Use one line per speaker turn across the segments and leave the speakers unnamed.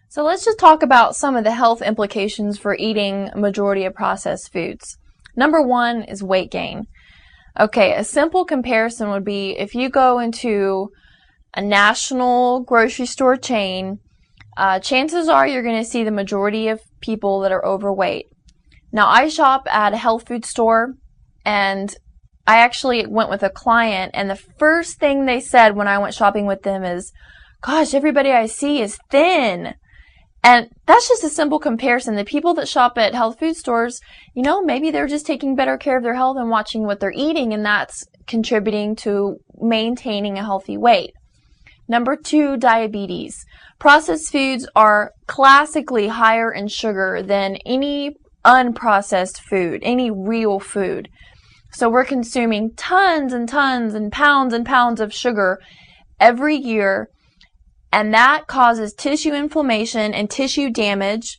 So let's just talk about some of the health implications for eating a majority of processed foods. Number one is weight gain. Okay, a simple comparison would be if you go into a national grocery store chain, chances are you're going to see the majority of people that are overweight. Now, I shop at a health food store, and I actually went with a client, and the first thing they said when I went shopping with them is, gosh, everybody I see is thin. And that's just a simple comparison. The people that shop at health food stores, maybe they're just taking better care of their health and watching what they're eating, and that's contributing to maintaining a healthy weight. Number two, diabetes. Processed foods are classically higher in sugar than any unprocessed food, any real food. So we're consuming tons and tons and pounds of sugar every year, and that causes tissue inflammation and tissue damage,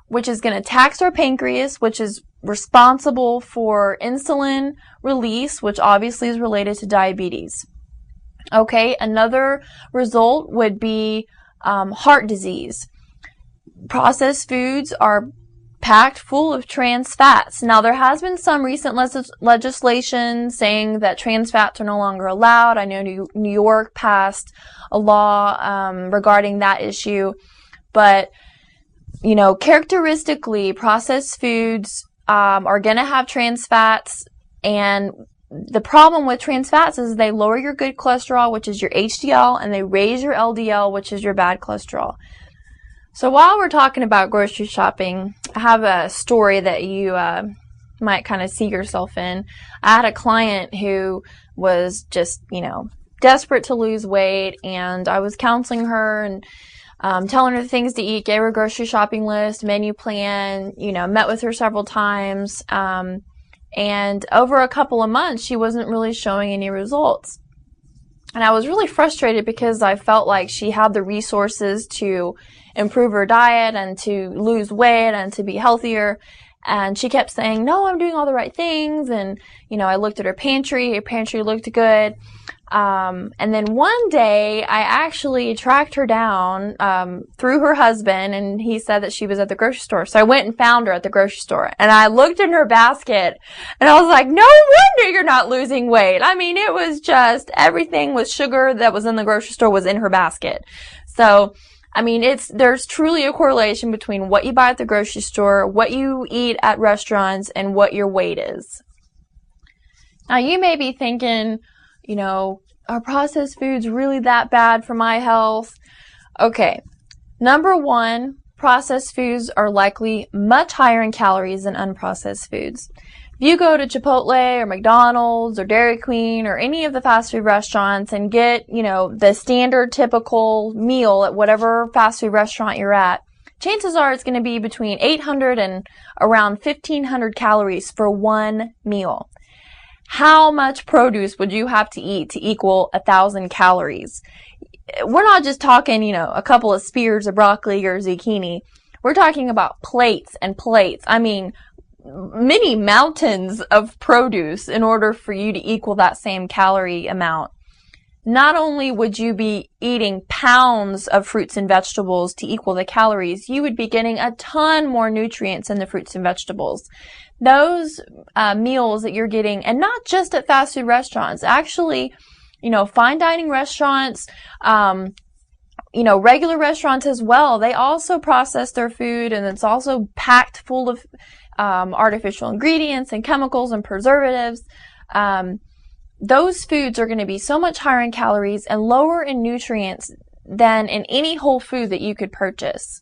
which is going to tax our pancreas, which is responsible for insulin release, which obviously is related to diabetes. Okay, another result would be heart disease. Processed foods are packed full of trans fats. Now, there has been some recent legislation saying that trans fats are no longer allowed. I know New York passed a law regarding that issue. But, characteristically, processed foods are going to have trans fats. And the problem with trans fats is they lower your good cholesterol, which is your HDL, and they raise your LDL, which is your bad cholesterol. So while we're talking about grocery shopping, I have a story that you might kind of see yourself in. I had a client who was just, desperate to lose weight, and I was counseling her and telling her the things to eat, gave her a grocery shopping list, menu plan, met with her several times. And over a couple of months, she wasn't really showing any results. And I was really frustrated because I felt like she had the resources to improve her diet and to lose weight and to be healthier. And she kept saying, no, I'm doing all the right things. And, I looked at her pantry looked good. And then one day I actually tracked her down, through her husband, and he said that she was at the grocery store. So I went and found her at the grocery store, and I looked in her basket, and I was like, no wonder you're not losing weight. I mean, it was just everything with sugar that was in the grocery store was in her basket. So, I mean, there's truly a correlation between what you buy at the grocery store, what you eat at restaurants, and what your weight is. Now, you may be thinking, are processed foods really that bad for my health? Okay, number one, processed foods are likely much higher in calories than unprocessed foods. If you go to Chipotle or McDonald's or Dairy Queen or any of the fast food restaurants and get, the standard typical meal at whatever fast food restaurant you're at, chances are it's going to be between 800 and around 1,500 calories for one meal. How much produce would you have to eat to equal 1,000 calories? We're not just talking, a couple of spears of broccoli or zucchini. We're talking about plates and plates. I mean, many mountains of produce in order for you to equal that same calorie amount. Not only would you be eating pounds of fruits and vegetables to equal the calories, you would be getting a ton more nutrients in the fruits and vegetables. Those meals that you're getting, and not just at fast food restaurants, actually, fine dining restaurants, regular restaurants as well, they also process their food, and it's also packed full of artificial ingredients and chemicals and preservatives. Those foods are going to be so much higher in calories and lower in nutrients than in any whole food that you could purchase.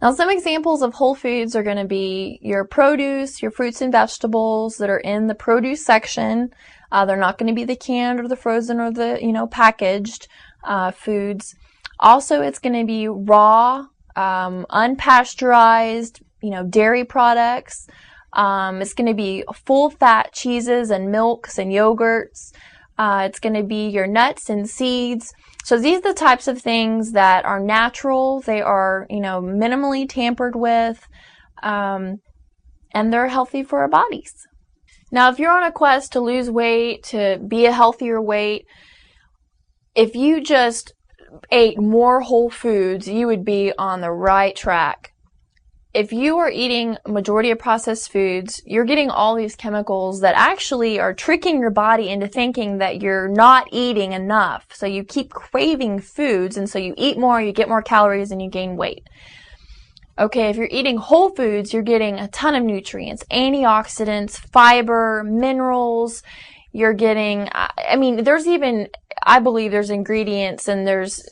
Now, some examples of whole foods are going to be your produce, your fruits and vegetables that are in the produce section. They're not going to be the canned or the frozen or the, packaged foods. Also, it's going to be raw, unpasteurized, dairy products. It's going to be full fat cheeses and milks and yogurts. It's going to be your nuts and seeds. So these are the types of things that are natural. They are, minimally tampered with, and they're healthy for our bodies. Now, if you're on a quest to lose weight, to be a healthier weight, if you just ate more whole foods, you would be on the right track. If you are eating a majority of processed foods, you're getting all these chemicals that actually are tricking your body into thinking that you're not eating enough. So you keep craving foods, and so you eat more, you get more calories, and you gain weight. Okay, if you're eating whole foods, you're getting a ton of nutrients, antioxidants, fiber, minerals. You're getting, I mean, there's even, I believe there's ingredients and there's,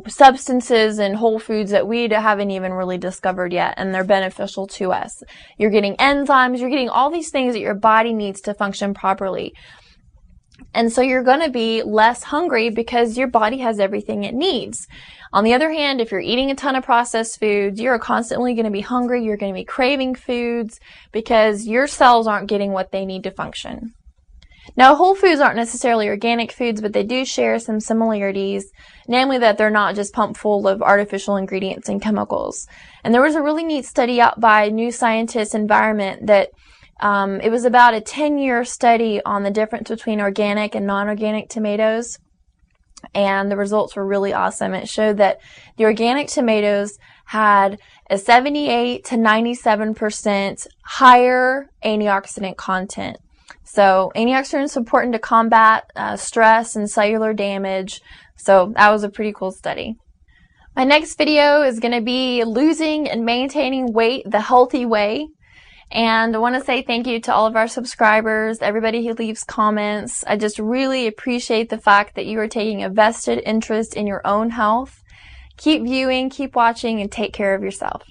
substances in whole foods that we haven't even really discovered yet, and they're beneficial to us. You're getting enzymes, you're getting all these things that your body needs to function properly. And so you're going to be less hungry because your body has everything it needs. On the other hand, if you're eating a ton of processed foods, you're constantly going to be hungry, you're going to be craving foods because your cells aren't getting what they need to function. Now, whole foods aren't necessarily organic foods, but they do share some similarities, namely that they're not just pumped full of artificial ingredients and chemicals. And there was a really neat study out by New Scientist Environment that it was about a 10-year study on the difference between organic and non-organic tomatoes. And the results were really awesome. It showed that the organic tomatoes had a 78 to 97% higher antioxidant content. So antioxidants are important to combat stress and cellular damage. So that was a pretty cool study. My next video is going to be losing and maintaining weight the healthy way. And I want to say thank you to all of our subscribers, everybody who leaves comments. I just really appreciate the fact that you are taking a vested interest in your own health. Keep viewing, keep watching, and take care of yourself.